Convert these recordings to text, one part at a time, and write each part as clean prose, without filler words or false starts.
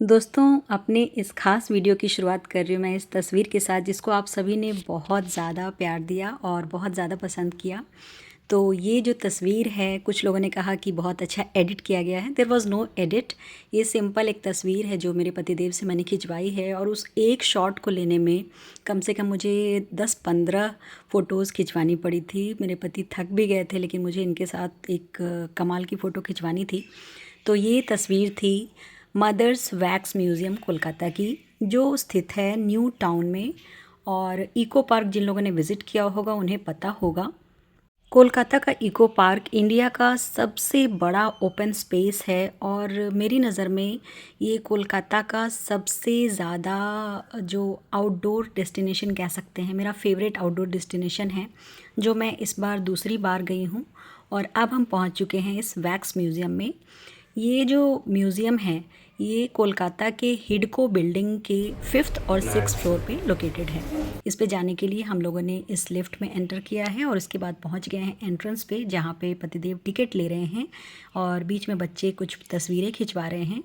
दोस्तों, अपने इस ख़ास वीडियो की शुरुआत कर रही हूँ मैं इस तस्वीर के साथ जिसको आप सभी ने बहुत ज़्यादा प्यार दिया और बहुत ज़्यादा पसंद किया। तो ये जो तस्वीर है, कुछ लोगों ने कहा कि बहुत अच्छा एडिट किया गया है। There was no edit. ये सिंपल एक तस्वीर है जो मेरे पतिदेव से मैंने खिंचवाई है और उस एक शॉट को लेने में कम से कम मुझे 10-15 फ़ोटोज़ खिंचवानी पड़ी थी। मेरे पति थक भी गए थे, लेकिन मुझे इनके साथ एक कमाल की फ़ोटो खिंचवानी थी। तो ये तस्वीर थी मदर्स वैक्स म्यूज़ियम कोलकाता की, जो स्थित है न्यू टाउन में। और इको पार्क जिन लोगों ने विज़िट किया होगा उन्हें पता होगा, कोलकाता का इको पार्क इंडिया का सबसे बड़ा ओपन स्पेस है और मेरी नज़र में ये कोलकाता का सबसे ज़्यादा जो आउटडोर डेस्टिनेशन कह सकते हैं, मेरा फेवरेट आउटडोर डेस्टिनेशन है, जो मैं इस बार दूसरी बार गई हूँ। और अब हम पहुँच चुके हैं इस वैक्स म्यूज़ियम में। ये जो म्यूज़ियम है ये कोलकाता के हिडको बिल्डिंग के 5th और 6th फ्लोर पे लोकेटेड है। इस पे जाने के लिए हम लोगों ने इस लिफ्ट में एंटर किया है और इसके बाद पहुंच गए हैं एंट्रेंस पे, जहाँ पे पतिदेव टिकट ले रहे हैं और बीच में बच्चे कुछ तस्वीरें खिंचवा रहे हैं।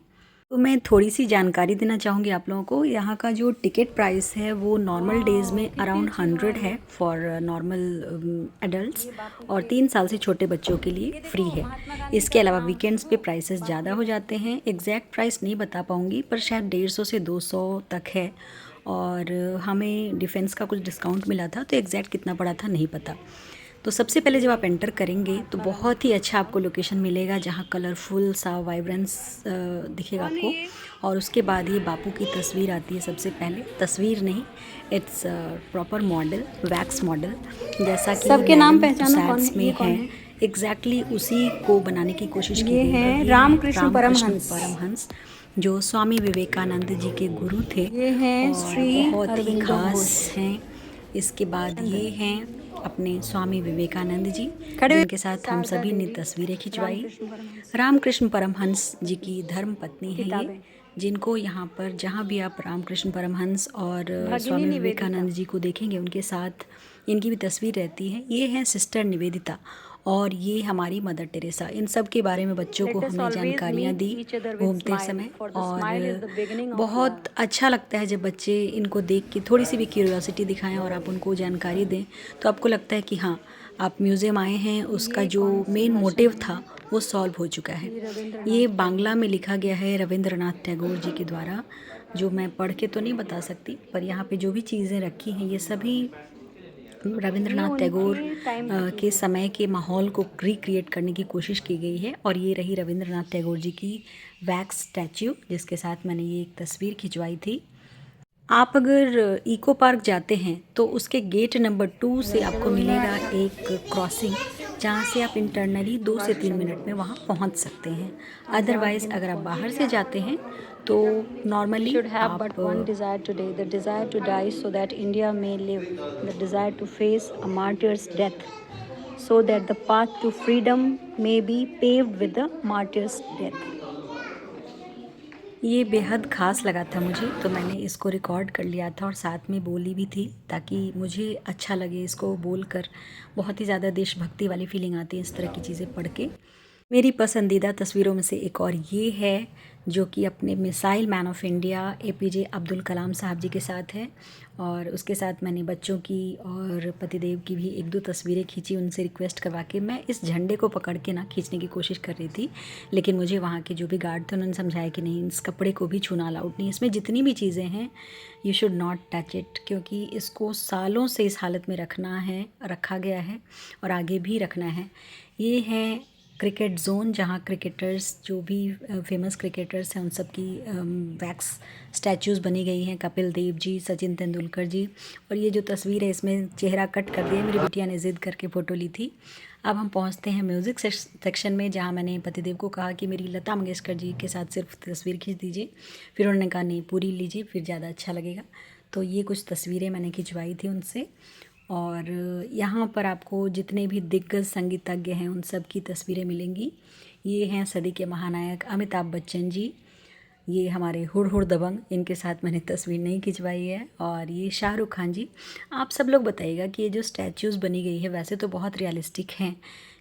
तो मैं थोड़ी सी जानकारी देना चाहूँगी आप लोगों को। यहाँ का जो टिकट प्राइस है वो नॉर्मल डेज़ में अराउंड 100 है फॉर नॉर्मल एडल्ट्स, और 3 साल से छोटे बच्चों के लिए फ्री है। इसके अलावा वीकेंड्स पे प्राइसेस ज़्यादा हो जाते हैं। एग्जैक्ट प्राइस नहीं बता पाऊँगी, पर शायद 150 से 200 तक है। और हमें डिफेंस का कुछ डिस्काउंट मिला था, तो एग्जैक्ट कितना पड़ा था नहीं पता। तो सबसे पहले जब आप एंटर करेंगे तो बहुत ही अच्छा आपको लोकेशन मिलेगा, जहाँ कलरफुल सा वाइब्रेंस दिखेगा आपको। और उसके बाद ये बापू की तस्वीर आती है सबसे पहले। तस्वीर नहीं, it's proper model, wax model, जैसा कि सबके नाम मैडम पहचानो, कौन तुसाड्स है? ये में कौन है। है? एग्जैक्टली उसी को बनाने की कोशिश की ये गई है। हैं ये रामकृष्ण रामकृष्ण परमहंस। परमहंस, जो स्वामी विवेकानंद जी के गुरु थे ये हैं और श्री बहुत ही अरविंदो खास घोष। हैं। इसके बाद ये हैं अपने स्वामी विवेकानंद जी, खड़े जिनके साथ हम शारदा सभी ने देवी, तस्वीरें खिंचवाई। रामकृष्ण परमहंस। रामकृष्ण परमहंस जी की धर्म पत्नी हैं ये, किताबें जिनको यहाँ पर जहाँ भी आप रामकृष्ण परमहंस और भगिनी स्वामी निवेदिता। विवेकानंद जी को देखेंगे उनके साथ इनकी भी तस्वीर रहती है। ये हैं सिस्टर निवेदिता और ये हमारी मदर टेरेसा। इन सब के बारे में बच्चों को Let us हमने always जानकारियाँ meet the each other with घूमते smile, समय। for the और smile is the beginning of love. बहुत अच्छा लगता है जब बच्चे इनको देख के थोड़ी सी भी क्यूरियोसिटी दिखाएं और आप उनको जानकारी दें, तो आपको लगता है कि हाँ, आप म्यूज़ियम आए हैं, उसका ये जो कौन सी मेन भाषा मोटिव में था है? वो सॉल्व हो चुका है। ये ये रविंद्रनाथ बांग्ला टैगोर। में लिखा गया है रविंद्रनाथ टैगोर जी के द्वारा, जो मैं पढ़ के तो नहीं बता सकती, पर यहाँ पे जो भी चीज़ें रखी हैं ये सभी ये रविंद्रनाथ टैगोर उनके टाइम की के चीज़ें। समय के माहौल को रिक्रिएट करने की कोशिश की गई है। और ये रही रविंद्रनाथ टैगोर जी की वैक्स स्टैच्यू, जिसके साथ मैंने ये एक तस्वीर खिंचवाई थी। आप अगर इको पार्क जाते हैं तो उसके गेट नंबर 2 से आपको मिलेगा एक क्रॉसिंग, जहाँ से आप इंटरनली 2 से 3 मिनट में वहाँ पहुँच सकते हैं। आज़ाद अदरवाइज़ हिंद अगर आप फौज। बाहर से जाते हैं तो नॉर्मली Should have आप but one desire today, the desire to die so that India may live, the desire to face a martyr's death, so that the path to freedom may be paved with the martyr's death. ये बेहद ख़ास लगा था मुझे, तो मैंने इसको record कर लिया था और साथ में बोली भी थी, ताकि मुझे अच्छा लगे इसको बोलकर। बहुत ही ज़्यादा देशभक्ति वाली फीलिंग आती है इस तरह की चीज़ें पढ़ के। मेरी पसंदीदा तस्वीरों में से एक और ये है, जो कि अपने missile man of India APJ Abdul Kalam साहब जी के साथ है। और उसके साथ मैंने बच्चों की और पतिदेव की भी 1-2 तस्वीरें खींची, उनसे रिक्वेस्ट करवा के। मैं इस झंडे को पकड़ के ना खींचने की कोशिश कर रही थी, लेकिन मुझे वहाँ के जो भी गार्ड थे उन्होंने समझाया कि नहीं, इस कपड़े को भी छूना अलाउड नहीं, इसमें जितनी भी चीज़ें हैं you should not touch it, क्योंकि इसको सालों से इस हालत में रखा गया है और आगे भी रखना है। ये है क्रिकेट जोन, जहाँ क्रिकेटर्स जो भी फेमस क्रिकेटर्स हैं उन सब की वैक्स स्टैचूज़ बनी गई हैं। कपिल देव जी, सचिन तेंदुलकर जी। और ये जो तस्वीर है इसमें चेहरा कट कर दिया, मेरी बिटिया ने ज़िद करके फ़ोटो ली थी। अब हम पहुंचते हैं म्यूज़िक सेक्शन में, जहाँ मैंने पतिदेव को कहा कि मेरी लता मंगेशकर जी के साथ सिर्फ तस्वीर खींच दीजिए। फिर उन्होंने कहा नहीं, पूरी लीजिए, फिर ज़्यादा अच्छा लगेगा। तो ये कुछ तस्वीरें मैंने खिंचवाई थी उनसे। और यहाँ पर आपको जितने भी दिग्गज संगीतज्ञ हैं उन सब की तस्वीरें मिलेंगी। ये हैं सदी के महानायक अमिताभ बच्चन जी, ये हमारे हुड़ हुड़ दबंग, इनके साथ मैंने तस्वीर नहीं खिंचवाई है। और ये शाहरुख खान जी। आप सब लोग बताइएगा कि ये जो स्टैचूज़ बनी गई है वैसे तो बहुत रियलिस्टिक हैं,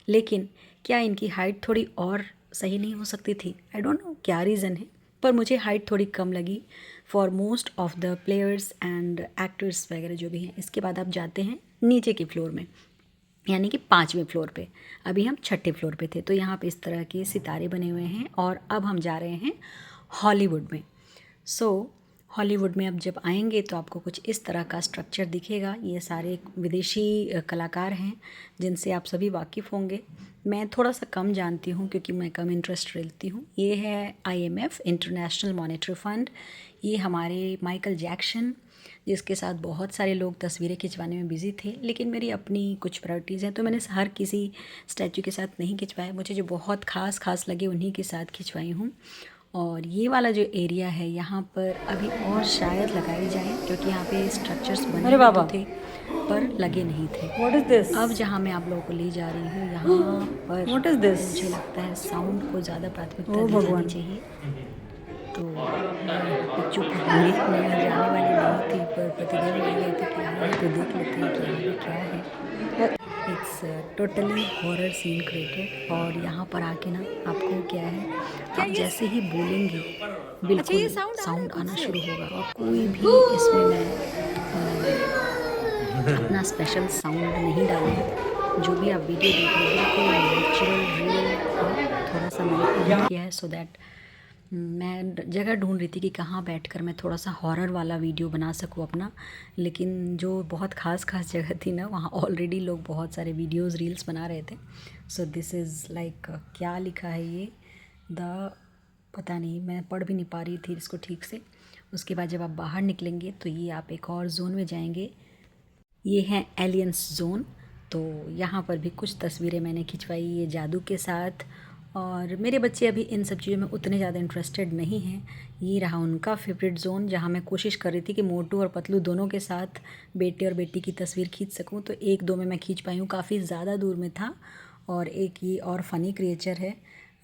लेकिन क्या इनकी हाइट थोड़ी और सही नहीं हो सकती थी? आई डोंट नो क्या रीज़न है, पर मुझे हाइट थोड़ी कम लगी for most of the players and actors वगैरह जो भी हैं। इसके बाद आप जाते हैं नीचे के फ्लोर में, यानी कि 5वें फ्लोर पे। अभी हम 6ठे फ्लोर पे थे। तो यहाँ पे इस तरह के सितारे बने हुए हैं और अब हम जा रहे हैं हॉलीवुड में। हॉलीवुड में अब जब आएंगे तो आपको कुछ इस तरह का स्ट्रक्चर दिखेगा। ये सारे विदेशी कलाकार हैं जिनसे आप सभी वाकिफ़ होंगे। मैं थोड़ा सा कम जानती हूँ क्योंकि मैं कम इंटरेस्ट लेती हूँ। ये है IMF, इंटरनेशनल मॉनेटरी फंड। ये हमारे माइकल जैक्सन, जिसके साथ बहुत सारे लोग तस्वीरें खिंचवाने में बिज़ी थे, लेकिन मेरी अपनी कुछ प्रायोरिटीज़ हैं तो मैंने हर किसी स्टैचू के साथ नहीं खिंचवाया। मुझे जो बहुत खास लगे उन्हीं के साथ खिंचवाई हूँ। और ये वाला जो एरिया है यहाँ पर अभी और शायद लगाई जाए क्योंकि यहाँ पे स्ट्रक्चर्स बने हुए तो थे पर लगे नहीं थे। What is this? अब जहाँ मैं आप लोगों को ले जा रही हूँ यहाँ पर What is this? मुझे लगता है साउंड को ज़्यादा प्राथमिकता ओ दी जानी भगवान। चाहिए। तो मैं चुप रहूँगी, मैं यहाँ जाने वाली नहीं थी पर प्रतिदेव ले गए थे कि यहाँ तो देख लेते हैं कि यहाँ पे क्या है। It's totally horror scene created. और यहाँ पर आके ना आपको क्या है, आप जैसे ही बोलेंगे बिल्कुल साउंड आना शुरू होगा। और कोई भी इसमें मैं अपना स्पेशल साउंड नहीं डालूँगी। जो भी आप वीडियो देख रहे हैं बिल्कुल नेचुरल रियल थोड़ा सा मैंने एडिट किया है सो दैट मैं जगह ढूंढ रही थी कि कहाँ बैठकर मैं थोड़ा सा हॉरर वाला वीडियो बना सकूँ अपना। लेकिन जो बहुत खास जगह थी ना, वहाँ ऑलरेडी लोग बहुत सारे वीडियोस रील्स बना रहे थे। सो दिस इज़ लाइक क्या लिखा है ये पता नहीं, मैं पढ़ भी नहीं पा रही थी इसको ठीक से। उसके बाद जब आप बाहर निकलेंगे तो ये आप एक और जोन में जाएंगे। ये है एलियंस जोन। तो यहाँ पर भी कुछ तस्वीरें मैंने खिंचवाई ये जादू के साथ। और मेरे बच्चे अभी इन सब चीज़ों में उतने ज़्यादा इंटरेस्टेड नहीं हैं। ये रहा उनका फेवरेट जोन जहाँ मैं कोशिश कर रही थी कि मोटू और पतलू दोनों के साथ बेटे और बेटी की तस्वीर खींच सकूँ। तो 1-2 में मैं खींच पाई हूँ, काफ़ी ज़्यादा दूर में था। और एक ये और फ़नी क्रिएचर है,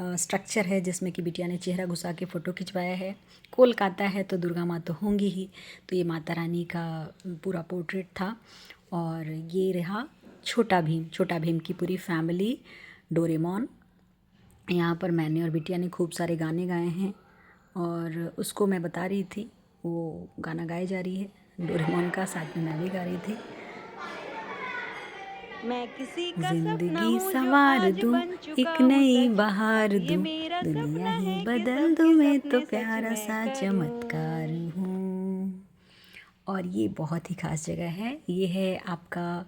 स्ट्रक्चर है जिसमें कि बिटिया ने चेहरा घुसा के फ़ोटो खिंचवाया है। कोलकाता है तो दुर्गा माँ तो होंगी ही, तो ये माता रानी का पूरा पोर्ट्रेट था। और ये रहा छोटा भीम की पूरी फैमिली, डोरेमोन। यहाँ पर मैंने और बिटिया ने खूब सारे गाने गाए हैं और उसको मैं बता रही थी, वो गाना गाई जा रही है डोरेमोन का, साथ में मैं भी गा रही थी। मैं किसी का जिंदगी संवार दूँ, एक नई बहार दूँ, दुनिया ही बदल दूँ, मैं तो प्यारा सा चमत्कार हूँ। और ये बहुत ही ख़ास जगह है। ये है आपका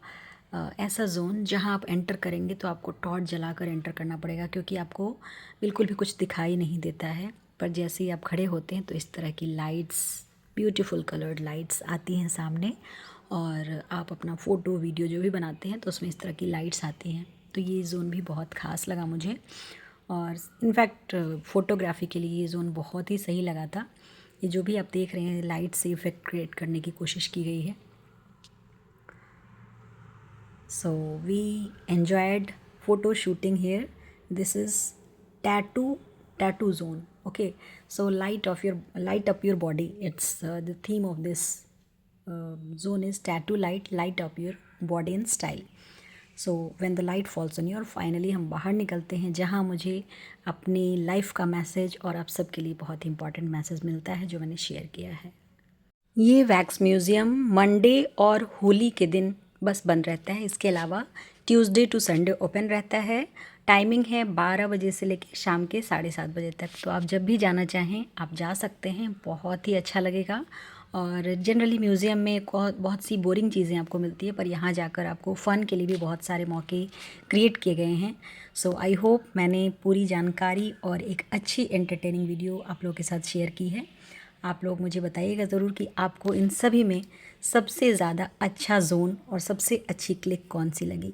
ऐसा जोन जहाँ आप एंटर करेंगे तो आपको टॉर्च जलाकर एंटर करना पड़ेगा क्योंकि आपको बिल्कुल भी कुछ दिखाई नहीं देता है। पर जैसे ही आप खड़े होते हैं तो इस तरह की लाइट्स, ब्यूटीफुल कलर्ड लाइट्स आती हैं सामने। और आप अपना फ़ोटो वीडियो जो भी बनाते हैं तो उसमें इस तरह की लाइट्स आती हैं। तो ये ज़ोन भी बहुत ख़ास लगा मुझे। और इनफैक्ट फ़ोटोग्राफी के लिए ये ज़ोन बहुत ही सही लगा था। ये जो भी आप देख रहे हैं लाइट से इफ़ेक्ट क्रिएट करने की कोशिश की गई है। So we enjoyed photo shooting here. This is tattoo zone. Okay, so light up your body. It's the theme of this zone is tattoo light up your body in style. So when the light falls on you, और finally हम बाहर निकलते हैं जहाँ मुझे अपनी life का message और आप सबके लिए बहुत ही इंपॉर्टेंट मैसेज मिलता है जो मैंने शेयर किया है। ये वैक्स म्यूज़ियम मंडे और होली के दिन बस बंद रहता है। इसके अलावा ट्यूसडे टू संडे ओपन रहता है। टाइमिंग है 12 बजे से लेकर शाम के 7:30 बजे तक। तो आप जब भी जाना चाहें आप जा सकते हैं, बहुत ही अच्छा लगेगा। और जनरली म्यूज़ियम में बहुत सी बोरिंग चीज़ें आपको मिलती है, पर यहाँ जाकर आपको फ़न के लिए भी बहुत सारे मौके क्रिएट किए गए हैं। सो आई होप मैंने पूरी जानकारी और एक अच्छी एंटरटेनिंग वीडियो आप लोगों के साथ शेयर की है। आप लोग मुझे बताइएगा ज़रूर कि आपको इन सभी में सबसे ज़्यादा अच्छा जोन और सबसे अच्छी क्लिक कौन सी लगी।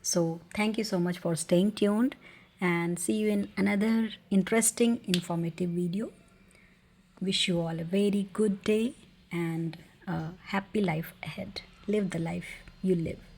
So thank you so much for staying tuned and see you in another interesting informative video. Wish you all a very good day and a happy life ahead. Live the life you live.